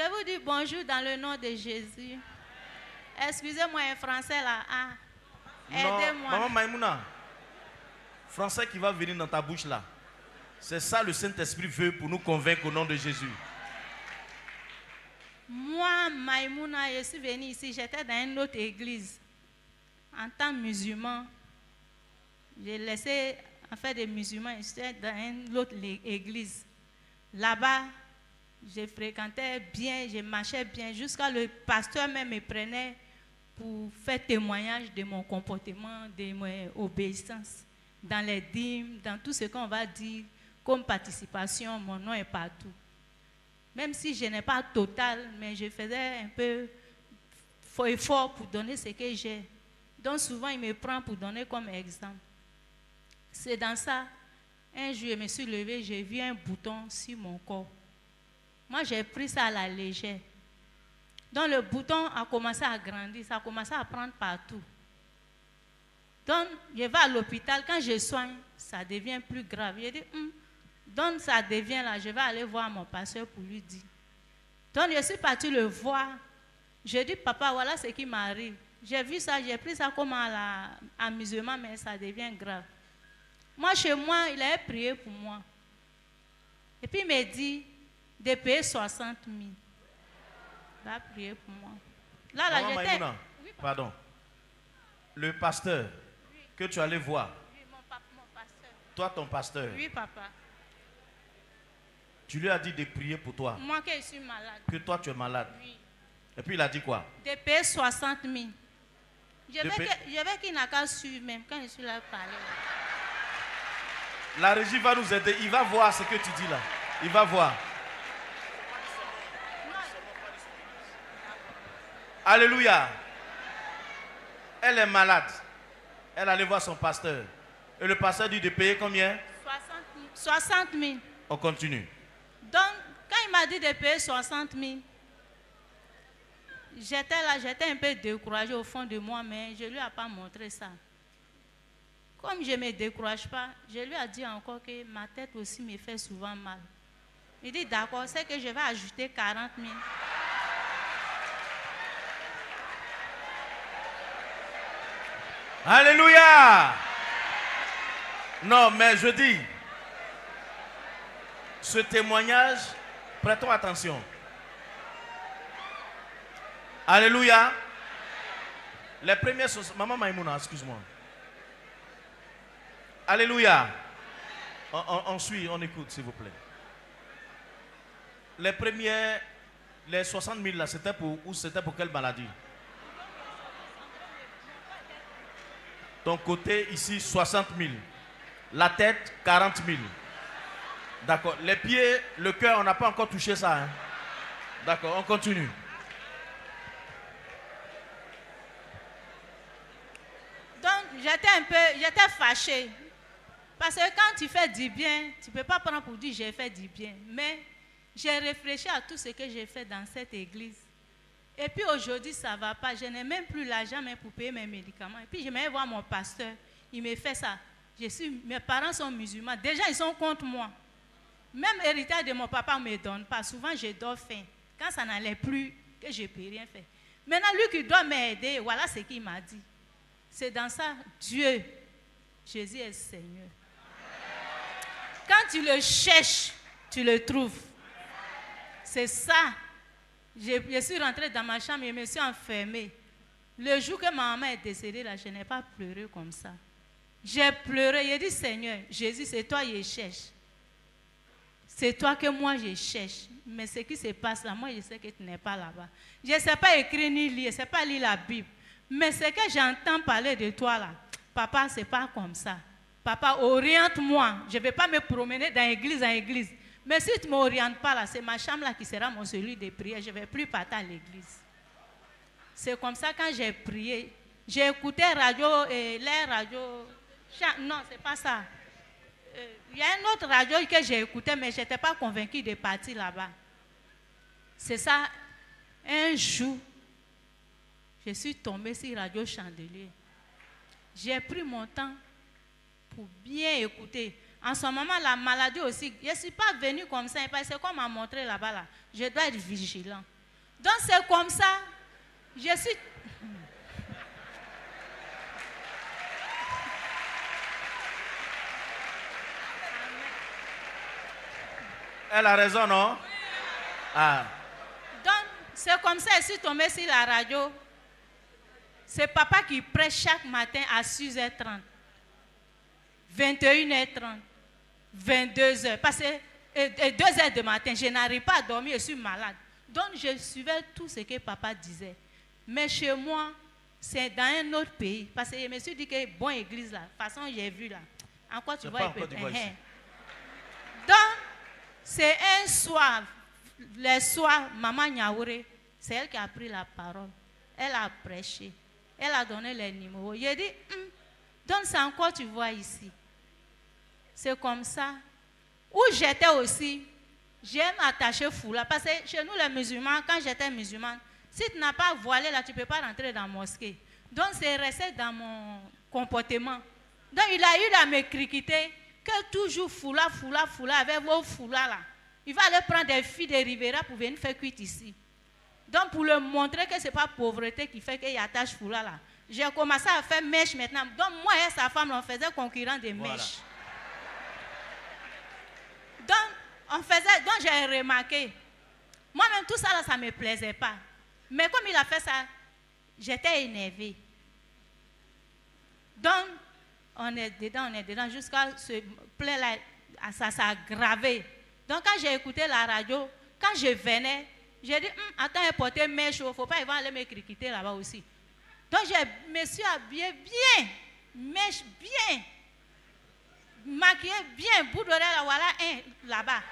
Je vous dis bonjour dans le nom de Jésus. Excusez-moi un français là. Ah. Aidez-moi. Maman Maïmouna, français qui va venir dans ta bouche là. C'est ça le Saint-Esprit veut pour nous convaincre au nom de Jésus. Moi, Maïmouna, je suis venue ici, j'étais dans une autre église. En tant que musulman, j'ai laissé en fait des musulmans, j'étais dans une autre église. Là-bas, je fréquentais bien, je marchais bien, jusqu'à le pasteur même me prenait pour faire témoignage de mon comportement, de mon obéissance. Dans les dîmes, dans tout ce qu'on va dire, comme participation, mon nom est partout. Même si je n'ai pas total, mais je faisais un peu effort pour donner ce que j'ai. Donc souvent, il me prend pour donner comme exemple. C'est dans ça, un jour, je me suis levée, j'ai vu un bouton sur mon corps. Moi, j'ai pris ça à la légère. Donc le bouton a commencé à grandir, ça a commencé à prendre partout. Donc, je vais à l'hôpital, quand je soigne, ça devient plus grave. Je dis, donc ça devient là, je vais aller voir mon pasteur pour lui dire. Donc, je suis partie le voir. Je dis, papa, voilà ce qui m'arrive. J'ai vu ça, j'ai pris ça comme un amusement, mais ça devient grave. Moi, chez moi, il a prié pour moi. Et puis, il m'a dit de payer 60 000. Il a prié pour moi. Là, j'étais... Oui, pardon. Le pasteur que tu allais voir. Oui, mon pasteur. Toi, ton pasteur. Oui, papa. Tu lui as dit de prier pour toi. Moi que je suis malade. Que toi, tu es malade. Oui. Et puis, il a dit quoi? De payer 60 000. Je veux qu'il n'a qu'à suivre même quand je suis là parler. La régie va nous aider. Il va voir ce que tu dis là. Il va voir. Alléluia. Elle est malade. Elle allait voir son pasteur. Et le pasteur dit de payer combien? 60 000. On continue. Donc, quand il m'a dit de payer 60 000, j'étais là, j'étais un peu découragée au fond de moi, mais je ne lui ai pas montré ça. Comme je ne me décourage pas, je lui ai dit encore que ma tête aussi me fait souvent mal. Il dit, d'accord, c'est que je vais ajouter 40 000. Alléluia. Non, mais je dis, ce témoignage, prêtons attention. Alléluia. Les premières... Maman Maïmouna, excuse-moi. Alléluia. On suit, on écoute, s'il vous plaît. Les premières... Les 60 000 là, c'était pour quelle maladie? Ton côté ici, 60 000. La tête, 40 000. D'accord. Les pieds, le cœur, on n'a pas encore touché ça. Hein? D'accord, on continue. Donc, j'étais fâchée. Parce que quand tu fais du bien, tu ne peux pas prendre pour dire j'ai fait du bien. Mais j'ai réfléchi à tout ce que j'ai fait dans cette église. Et puis aujourd'hui, ça ne va pas. Je n'ai même plus l'argent pour payer mes médicaments. Et puis je vais voir mon pasteur. Il me fait ça. Mes parents sont musulmans. Déjà, ils sont contre moi. Même héritage de mon papa ne me donne pas. Souvent, je dors faim. Quand ça n'allait plus, que je ne peux rien faire. Maintenant, lui qui doit m'aider, voilà ce qu'il m'a dit. C'est dans ça, Dieu, Jésus est Seigneur. Quand tu le cherches, tu le trouves. C'est ça. Je suis rentrée dans ma chambre et je me suis enfermée. Le jour que ma maman est décédée, là, je n'ai pas pleuré comme ça. J'ai pleuré. J'ai dit, Seigneur, Jésus, c'est toi que je cherche. C'est toi que moi je cherche. Mais ce qui se passe là, moi je sais que tu n'es pas là-bas. Je ne sais pas écrire ni lire, je ne sais pas lire la Bible. Mais ce que j'entends parler de toi là, papa, ce n'est pas comme ça. Papa, oriente-moi. Je ne vais pas me promener d'église en église. Mais si tu ne m'orientes pas là, c'est ma chambre là qui sera mon celui de prière. Je ne vais plus partir à l'église. C'est comme ça quand j'ai prié. J'ai écouté radio, les radios. Non, ce n'est pas ça. Il y a une autre radio que j'ai écoutée, mais je n'étais pas convaincue de partir là-bas. C'est ça. Un jour, je suis tombée sur Radio Chandelier. J'ai pris mon temps pour bien écouter. En ce moment, la maladie aussi, je ne suis pas venue comme ça, parce que comme on m'a montré là-bas, là, je dois être vigilant. Donc c'est comme ça, je suis... Elle a raison, non? Ah. Donc, c'est comme ça, je suis tombée sur la radio. C'est papa qui prêche chaque matin à 6h30, 21h30, 22h. Parce que 2h du matin, je n'arrive pas à dormir, je suis malade. Donc, je suivais tout ce que papa disait. Mais chez moi, c'est dans un autre pays. Parce que je me suis dit que bonne église là, de toute façon, j'ai vu là. Encore tu vois, il peut être. Donc, c'est un soir, le soir, maman Nyaouré, c'est elle qui a pris la parole. Elle a prêché. Elle a donné les numéros. J'ai dit, donc c'est encore, tu vois ici. C'est comme ça. Où j'étais aussi, j'aime attacher foulard. Parce que chez nous, les musulmans, quand j'étais musulmane, si tu n'as pas voilé là, tu ne peux pas rentrer dans la mosquée. Donc c'est resté dans mon comportement. Donc il a eu à me critiquer que toujours foulard avec vos foulards là. Il va aller prendre des filles de Rivera pour venir faire cuite ici. Donc pour lui montrer que ce n'est pas pauvreté qui fait qu'il attache foulard là. J'ai commencé à faire mèche maintenant. Donc moi et sa femme, on faisait concurrent des mèches. Donc j'ai remarqué. Moi-même tout ça là, ça ne me plaisait pas. Mais comme il a fait ça, j'étais énervée. Donc on est dedans jusqu'à ce plein là, ça s'est aggravé. Donc quand j'ai écouté la radio, quand je venais, j'ai dit, attends, porter mèche, il ne faut pas, ils vont aller me critiquer là-bas aussi. Donc je me suis habillée bien, mèche bien, maquillée bien, bout d'oreille là, voilà un là-bas.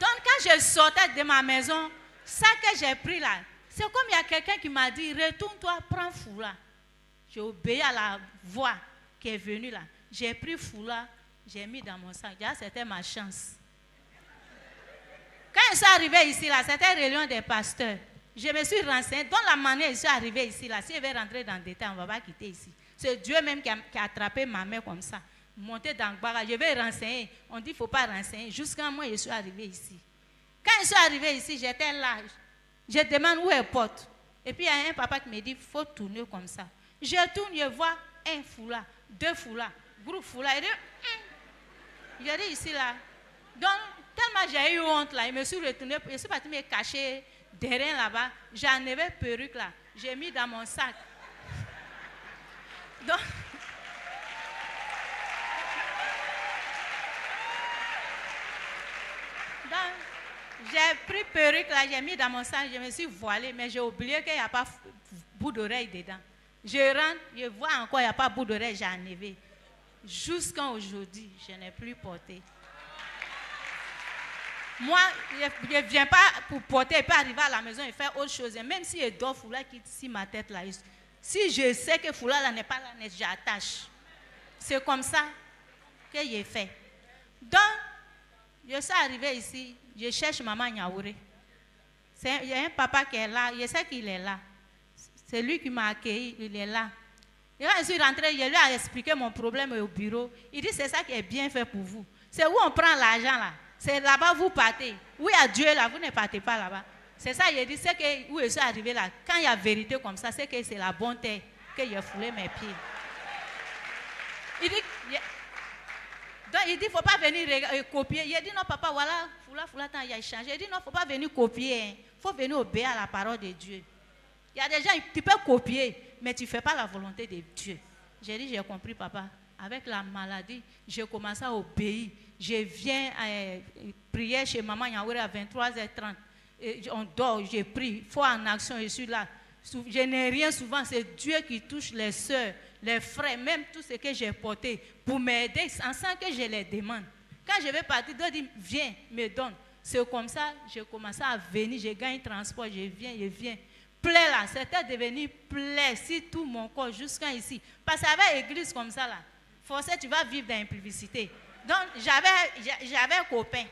Donc quand je sortais de ma maison, ça que j'ai pris là, c'est comme il y a quelqu'un qui m'a dit, retourne-toi, prends foulard. J'ai obéi à la voix qui est venue là. J'ai pris foulard, j'ai mis dans mon sac. Déjà, c'était ma chance. Quand je suis arrivée ici, là, c'était réunion des pasteurs. Je me suis renseignée. Dans la manière dont je suis arrivée ici, là, si je vais rentrer dans le détail, on ne va pas quitter ici. C'est Dieu même qui a attrapé ma main comme ça. Monter dans le barrage. Je vais renseigner. On dit qu'il ne faut pas renseigner. Jusqu'à moi, je suis arrivée ici. Quand je suis arrivée ici, j'étais là. Je demande où est le porte. Et puis, il y a un papa qui me dit, il faut tourner comme ça. Je tourne, je vois un foulard, deux foulards, groupe foulard. Il dit ici là. Donc, tellement j'ai eu honte là, je me suis retournée, je suis partie me cacher derrière là-bas. J'ai enlevé perruque là, j'ai mis dans mon sac. Donc, j'ai pris perruque là, j'ai mis dans mon sac, je me suis voilée, mais j'ai oublié qu'il n'y a pas bout d'oreille dedans. Je rentre, je vois encore, il n'y a pas bout d'oreille, j'ai enlevé. Jusqu'à aujourd'hui, je n'ai plus porté. Moi, je ne viens pas pour porter et puis arriver à la maison et faire autre chose. Et même si je dors foulard qui ici ma tête là, si je sais que foulard là n'est pas là, j'attache. C'est comme ça que j'ai fait. Donc, je suis arrivée ici, je cherche maman Nyaouré. Il y a un papa qui est là, je sais qu'il est là. C'est lui qui m'a accueilli, il est là. Et quand je suis rentrée, je lui ai expliqué mon problème au bureau. Il dit, c'est ça qui est bien fait pour vous. C'est où on prend l'argent là. C'est là-bas vous partez. Où il y a Dieu là, vous ne partez pas là-bas. C'est ça, il dit, c'est que où je suis arrivé là, quand il y a vérité comme ça, c'est que c'est la bonté que j'ai foulé mes pieds. Il dit, donc il dit, il ne faut pas venir copier. Il dit, non papa, voilà, foula, il a changé. Il dit, non, il ne faut pas venir copier. Il faut venir obéir à la parole de Dieu. Il y a des gens, tu peux copier, mais tu ne fais pas la volonté de Dieu. J'ai dit, j'ai compris, papa. Avec la maladie, j'ai commencé à obéir. Je viens prier chez maman Nyaouré à 23h30. On dort, je prie. Il faut en action, je suis là. Je n'ai rien souvent, c'est Dieu qui touche les soeurs, les frères, même tout ce que j'ai porté pour m'aider, sans que je les demande. Quand je vais partir, Dieu dit, viens, me donne. C'est comme ça, j'ai commencé à venir, je gagne transport, je viens. Plaie là, c'était devenu plaie sur tout mon corps jusqu'à ici. Parce qu'avec l'église comme ça là, forcément tu vas vivre dans l'impudicité. Donc j'avais un copain.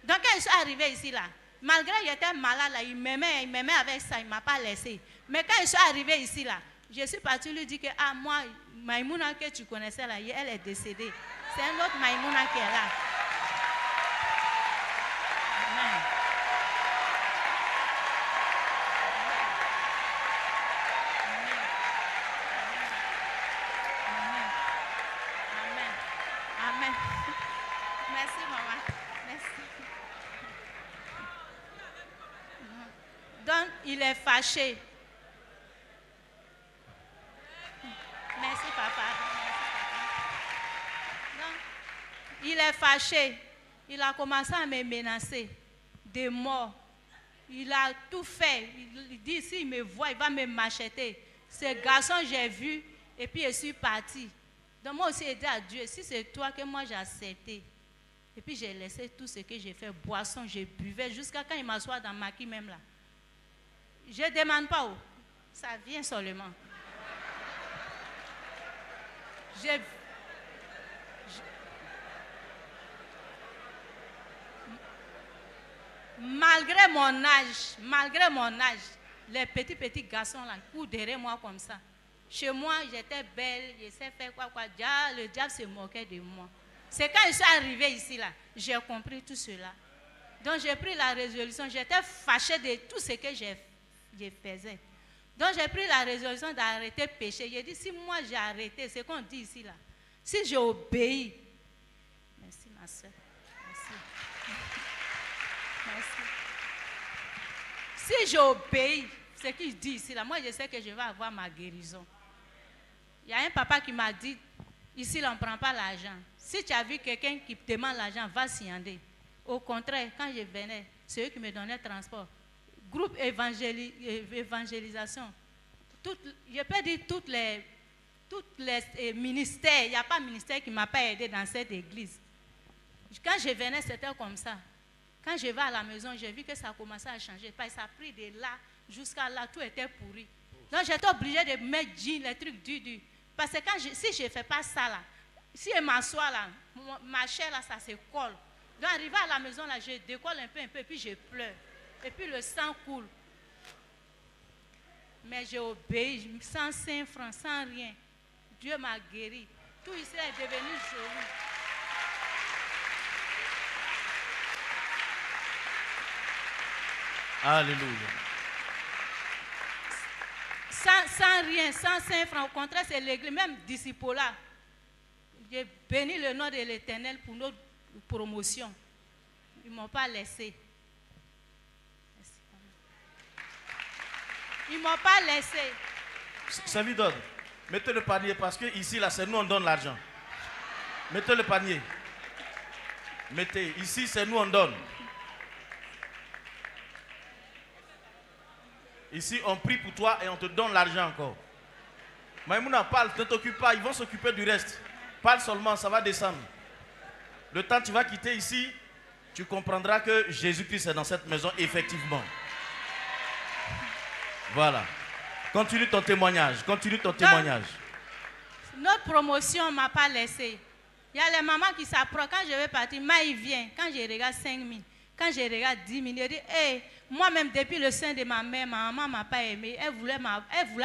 Donc quand je suis arrivée ici là, malgré que j'étais malade là, il m'aimait avec ça, il ne m'a pas laissé. Mais quand je suis arrivée ici là, Je suis partie lui dire que, ah, moi, Maïmouna que tu connaissais là, elle est décédée. C'est un autre Maïmouna qui est là. Amen. Amen. Amen. Amen. Merci, maman. Merci. Donc, il est fâché. Merci, papa. Donc, il est fâché. Il a commencé à me menacer de mort. Il a tout fait. Il dit, s'il me voit, il va me macheter. Ce garçon, j'ai vu, et puis je suis parti. Donc, moi aussi, j'ai dit à Dieu, si c'est toi que moi j'ai accepté, et puis j'ai laissé tout ce que j'ai fait, boisson, je buvais, jusqu'à quand il m'assoit dans ma qui même là. Je ne demande pas où. Ça vient seulement. Malgré mon âge, les petits garçons là courent derrière moi comme ça. Chez moi, j'étais belle, je sais faire quoi. Le diable se moquait de moi. C'est quand je suis arrivée ici là, j'ai compris tout cela. Donc j'ai pris la résolution, j'étais fâchée de tout ce que je faisais. Donc j'ai pris la résolution d'arrêter de pécher. J'ai dit, si moi j'ai arrêté, c'est qu'on dit ici là, si j'ai obéi, merci ma soeur, merci. Merci. Si j'ai obéi, ce qu'il dit ici là, moi je sais que je vais avoir ma guérison. Il y a un papa qui m'a dit, ici là on ne prend pas l'argent. Si tu as vu quelqu'un qui te demande l'argent, va s'y aller. Au contraire, quand je venais, c'est eux qui me donnaient le transport. Groupe évangélisation. Je peux dire toutes les ministères. Il n'y a pas de ministère qui ne m'a pas aidé dans cette église. Quand je venais, c'était comme ça. Quand je vais à la maison, j'ai vu que ça a commencé à changer. Parce que ça a pris de là jusqu'à là, tout était pourri. Donc j'étais obligée de mettre les trucs durs. Parce que si je ne fais pas ça là, si je m'assois là, ma chair là, ça se colle. Donc arrivé à la maison là, je décolle un peu, et puis je pleure. Et puis le sang coule. Mais j'ai obéi, sans 5 francs, sans rien. Dieu m'a guéri. Tout ici est devenu joli. Alléluia. Sans rien, sans 5 francs. Au contraire, c'est l'église, même disciples là. J'ai béni le nom de l'Éternel pour notre promotion. Ils ne m'ont pas laissé. Ils ne m'ont pas laissé. Servi d'ordre, mettez le panier parce que ici, là, c'est nous on donne l'argent. Mettez le panier. Mettez, ici, c'est nous on donne. Ici, on prie pour toi et on te donne l'argent encore. Maïmouna, parle, ne t'occupe pas, ils vont s'occuper du reste. Parle seulement, ça va descendre. Le temps que tu vas quitter ici, tu comprendras que Jésus-Christ est dans cette maison, effectivement. Voilà. Continue ton témoignage. Continue ton témoignage. Notre promotion ne m'a pas laissé. Il y a les mamans qui s'approchent. Quand je vais partir, il vient. Quand je regarde 5 000, quand je regarde 10 000, je dis, hey, moi-même, depuis le sein de ma mère, ma maman ne m'a pas aimé. Elle voulait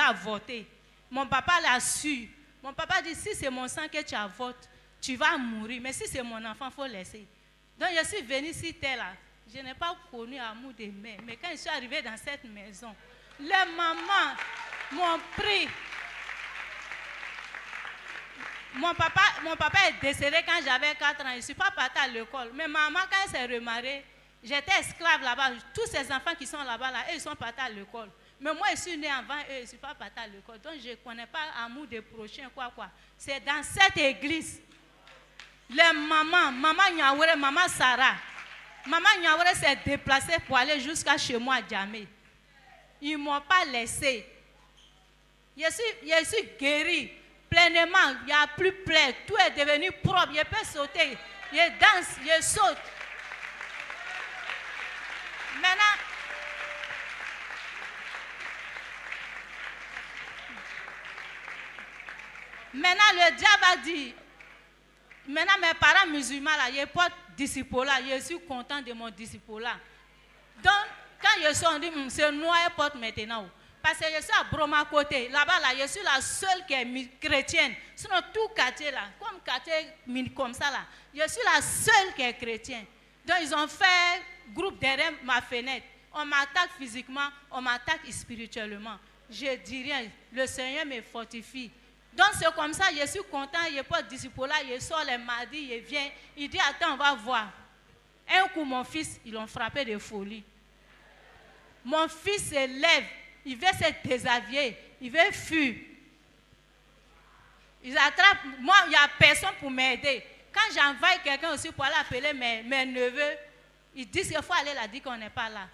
avorter. Mon papa l'a su. Mon papa dit, si c'est mon sang que tu avortes, tu vas mourir. Mais si c'est mon enfant, il faut laisser. Donc, je suis venue ici, là. Je n'ai pas connu l'amour de mère. Mais quand je suis arrivée dans cette maison, les mamans m'ont pris. Mon papa est décédé quand j'avais 4 ans. Je ne suis pas partie à l'école. Mais maman, quand elle s'est remariée, j'étais esclave là-bas. Tous ces enfants qui sont là-bas, là, ils sont partis à l'école. Mais moi, je suis née avant eux, je ne suis pas partie à l'école. Donc, je ne connais pas l'amour des prochains, quoi. C'est dans cette église. Les mamans, maman Nyawere, maman Sarah. Maman Nyawere s'est déplacée pour aller jusqu'à chez moi à Djamé. Ils ne m'ont pas laissé. Je suis guérie pleinement. Il n'y a plus plaie. Tout est devenu propre. Je peux sauter. Je danse, je saute. Maintenant, le diable a dit, maintenant mes parents musulmans, là, ils portent disciple là. Je suis content de mon disciple là. Donc, quand je suis, on dit, c'est noir, ils portent maintenant. Parce que je suis à Broma côté. Là-bas, là, je suis la seule qui est chrétienne. Sinon, tout quartier là, comme quartier comme ça là, je suis la seule qui est chrétienne. Donc, ils ont fait groupe derrière ma fenêtre. On m'attaque physiquement, on m'attaque spirituellement. Je dis rien. Le Seigneur me fortifie. Donc, c'est comme ça, je suis content. Je n'ai pas de disciple là. Je sors les mardis, je viens. Il dit, attends, on va voir. Un coup, mon fils, ils l'ont frappé de folie. Mon fils se lève. Il veut se déshabiller. Il veut fuir. Ils attrapent. Moi, il n'y a personne pour m'aider. Quand j'envoie quelqu'un aussi pour aller appeler mes neveux, ils disent qu'il faut aller là dire qu'on n'est pas là.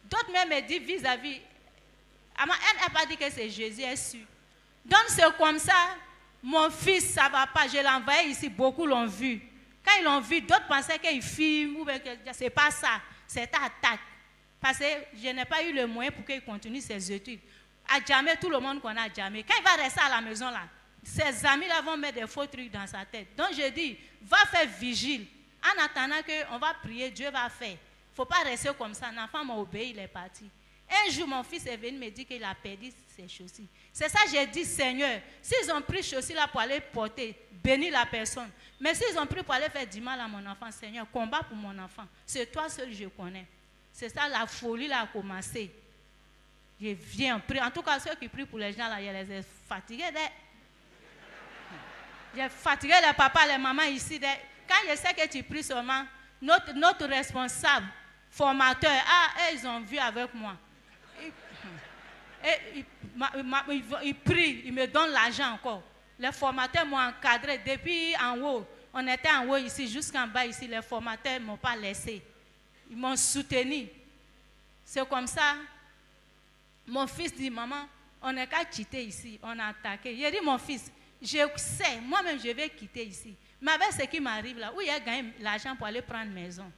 D'autres même me disent vis-à-vis. Elle n'a pas dit que c'est Jésus, elle est sûre. Donc c'est comme ça, mon fils, ça ne va pas. Je l'ai envoyé ici, beaucoup l'ont vu. Quand ils l'ont vu, d'autres pensaient qu'il filme ou que ce n'est pas ça. C'est attaque. Parce que je n'ai pas eu le moyen pour qu'il continue ses études. À jamais, tout le monde connaît à jamais. Quand il va rester à la maison là, ses amis là vont mettre des faux trucs dans sa tête. Donc je dis, va faire vigile. En attendant qu'on va prier, Dieu va faire. Il ne faut pas rester comme ça. L'enfant m'a obéi, il est parti. Un jour, mon fils est venu me dire qu'il a perdu ses chaussures. C'est ça que j'ai dit, Seigneur, s'ils ont pris chaussures là pour aller porter, bénis la personne. Mais s'ils ont pris pour aller faire du mal à mon enfant, Seigneur, combat pour mon enfant. C'est toi seul que je connais. C'est ça, la folie là a commencé. Je viens prier. En tout cas, ceux qui prient pour les gens là, je les ai fatigués. J'ai fatigué les papas, les mamans ici. Quand je sais que tu pries seulement, notre responsable, formateur, ils ont vu avec moi. Ils prient, ils me donnent l'argent encore. Les formateurs m'ont encadré depuis en haut. On était en haut ici, jusqu'en bas ici. Les formateurs ne m'ont pas laissé. Ils m'ont soutenu. C'est comme ça. Mon fils dit, maman, on n'est qu'à quitter ici. On a attaqué. J'ai dit, mon fils, je sais, moi-même, je vais quitter ici. Mais avec ce qui m'arrive là, où il a gagné l'argent pour aller prendre maison.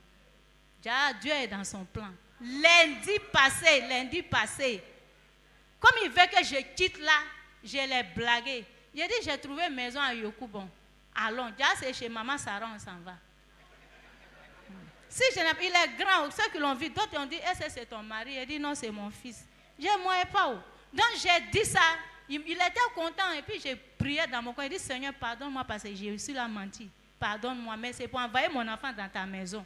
Dieu est dans son plan. Lundi passé, comme il veut que je quitte là, je l'ai blagué. J'ai dit, j'ai trouvé une maison à Yokubon. Allons, c'est chez maman Sarah, on s'en va. Si il est grand, ceux qui l'ont vu, d'autres ont dit, est-ce que c'est ton mari? Il dit, non, c'est mon fils. J'ai moi et pas où. Donc j'ai dit ça, il était content et puis j'ai prié dans mon coin. Il dit, Seigneur, pardonne-moi parce que j'ai reçu la mentie. Pardonne-moi, mais c'est pour envoyer mon enfant dans ta maison.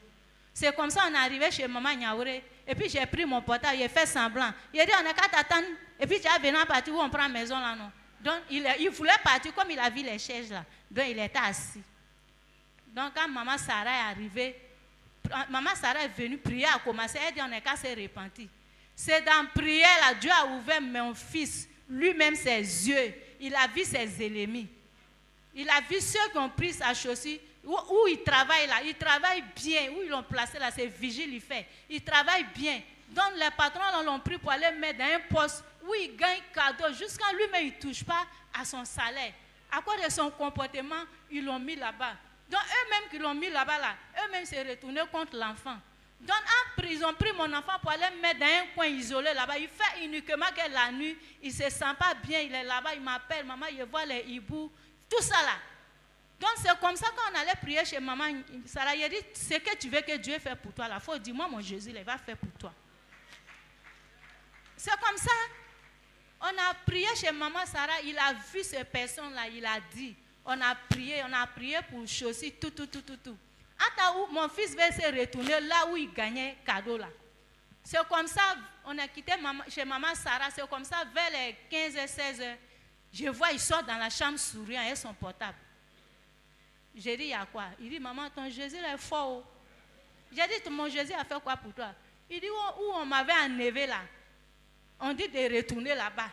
C'est comme ça, on est arrivé chez maman Niaouré. Et puis j'ai pris mon portable, j'ai fait semblant. Il a dit, on n'a qu'à t'attendre. Et puis tu as venu à partir où on prend la maison là, non. Donc il voulait partir comme il a vu les chaises là. Donc il était assis. Donc quand maman Sarah est arrivée, maman Sarah est venue prier, a commencé, elle dit, on n'est qu'à se repentir. C'est dans la prière là, Dieu a ouvert mon fils, lui-même ses yeux. Il a vu ses ennemis. Il a vu ceux qui ont pris sa chaussure. Où il travaille là, il travaille bien. Où ils l'ont placé là, c'est vigile, il fait. Il travaille bien. Donc les patrons l'ont pris pour aller mettre dans un poste où il gagne cadeau. Jusqu'à lui-même, il ne touche pas à son salaire. À cause de son comportement, ils l'ont mis là-bas. Donc eux-mêmes qui l'ont mis là-bas, là, eux-mêmes s'est retournés contre l'enfant. Donc ils ont pris mon enfant pour aller mettre dans un coin isolé là-bas. Il fait uniquement que la nuit, il ne se sent pas bien, il est là-bas, il m'appelle, maman, il voit les hiboux, tout ça là. Donc c'est comme ça qu'on allait prier chez maman Sarah. Il a dit, ce que tu veux que Dieu fasse pour toi là, il faut dire, moi mon Jésus, il va faire pour toi. C'est comme ça. On a prié chez maman Sarah, il a vu ces personnes-là, il a dit, on a prié pour chaussures, tout. Attends, mon fils va se retourner là où il gagnait cadeau là. C'est comme ça, on a quitté chez maman Sarah, c'est comme ça, vers les 15h-16h, je vois, il sort dans la chambre souriant avec son portable. J'ai dit, il y a quoi? Il dit, maman, ton Jésus est fort. J'ai dit, mon Jésus a fait quoi pour toi? Il dit, où on m'avait enlevé là? On dit de retourner là-bas.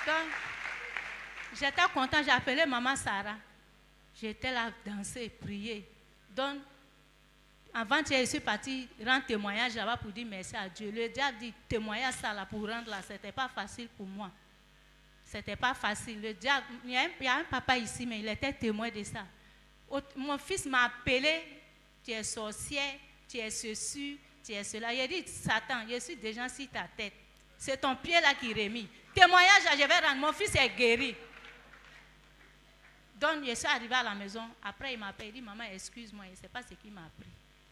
Donc, j'étais content, j'ai appelé maman Sarah. J'étais là, danser, prier. Donc, avant-hier, je suis partie rendre témoignage là-bas pour dire merci à Dieu. Le diable dit, témoignage ça là pour rendre là, c'était pas facile pour moi. C'était pas facile. Le diable, il y a un papa ici, mais il était témoin de ça. Mon fils m'a appelé, tu es sorcière, tu es ceci, tu es cela. Il a dit, Satan, je suis déjà sur ta tête. C'est ton pied là qui remet. Témoignage, je vais rendre. Mon fils est guéri. Donc, je suis arrivée à la maison. Après, il m'a appelé. Il dit, maman, excuse-moi, je ne sais pas ce qu'il m'a appris.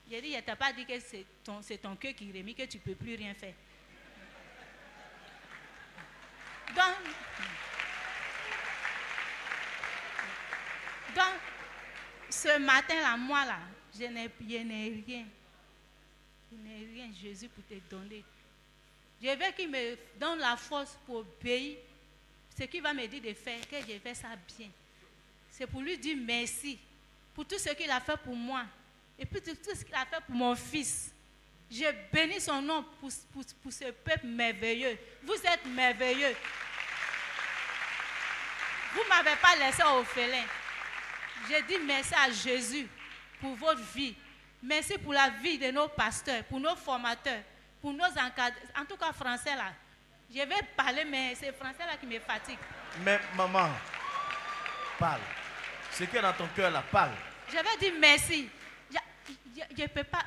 J'ai dit, je ne t'ai pas dit que c'est ton cœur qui remet, que tu ne peux plus rien faire. Donc, ce matin-là, moi, là, je n'ai rien. Je n'ai rien, Jésus, pour te donner. Je veux qu'il me donne la force pour obéir. Ce qu'il va me dire de faire, que je fais ça bien. C'est pour lui dire merci. Pour tout ce qu'il a fait pour moi. Et puis tout ce qu'il a fait pour mon fils. Je bénis son nom pour ce peuple merveilleux. Vous êtes merveilleux. Vous ne m'avez pas laissé orphelin. Je dis merci à Jésus pour votre vie. Merci pour la vie de nos pasteurs, pour nos formateurs, pour nos encadreurs. En tout cas, français là. Je vais parler, mais c'est français là qui me fatigue. Mais maman, parle. Ce qui est dans ton cœur là, parle. Je vais dire merci. Je ne peux pas.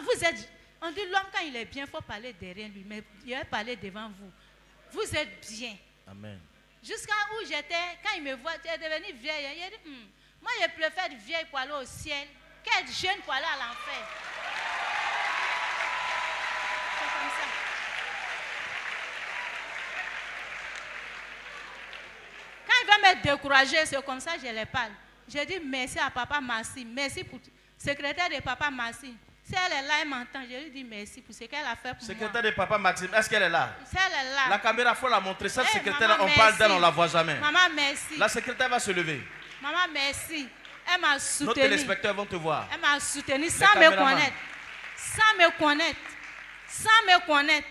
Vous êtes. On dit l'homme quand il est bien, il faut parler derrière lui. Mais je vais parler devant vous. Vous êtes bien. Amen. Jusqu'à où j'étais, quand il me voit, tu es devenu vieille. Il dit, moi je préfère être vieille pour aller au ciel qu'être jeune pour aller à l'enfer. C'est comme ça. Quand il va me décourager, c'est comme ça que je les parle. Je dis merci à papa Massi, merci pour secrétaire de papa Massi. Si elle est là, elle m'entend, je lui dis merci pour ce qu'elle a fait pour moi. Secrétaire de papa Maxime, est-ce qu'elle est là? Si elle est là. La caméra, il faut la montrer. Cette secrétaire, maman, on parle d'elle, on ne la voit jamais. Maman, merci. La secrétaire va se lever. Maman, merci. Elle m'a soutenu. Nos téléspectateurs vont te voir. Elle m'a soutenu sans me connaître. Sans me connaître. Sans me connaître.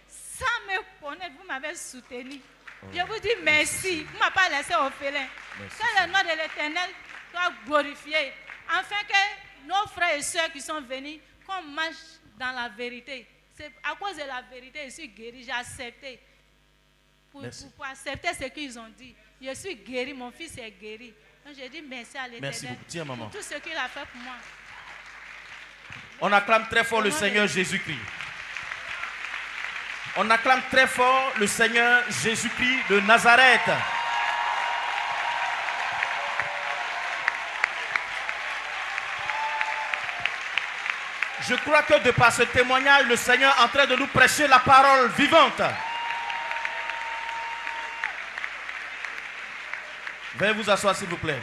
Sans me connaître, vous m'avez soutenu. Oh. Je vous dis merci. Vous ne m'avez pas laissé orphelin. Que le nom de l'Éternel soit glorifié. Afin que nos frères et sœurs qui sont venus, qu'on marche dans la vérité. C'est à cause de la vérité, je suis guéri, j'ai accepté. Pour accepter ce qu'ils ont dit. Je suis guéri, mon fils est guéri. Donc je dis merci à l'Éternel. Merci beaucoup. Tiens, maman. Pour tout ce qu'il a fait pour moi. On acclame très fort le Seigneur Jésus-Christ. On acclame très fort le Seigneur Jésus-Christ de Nazareth. Je crois que de par ce témoignage, le Seigneur est en train de nous prêcher la parole vivante. Veuillez vous asseoir, s'il vous plaît.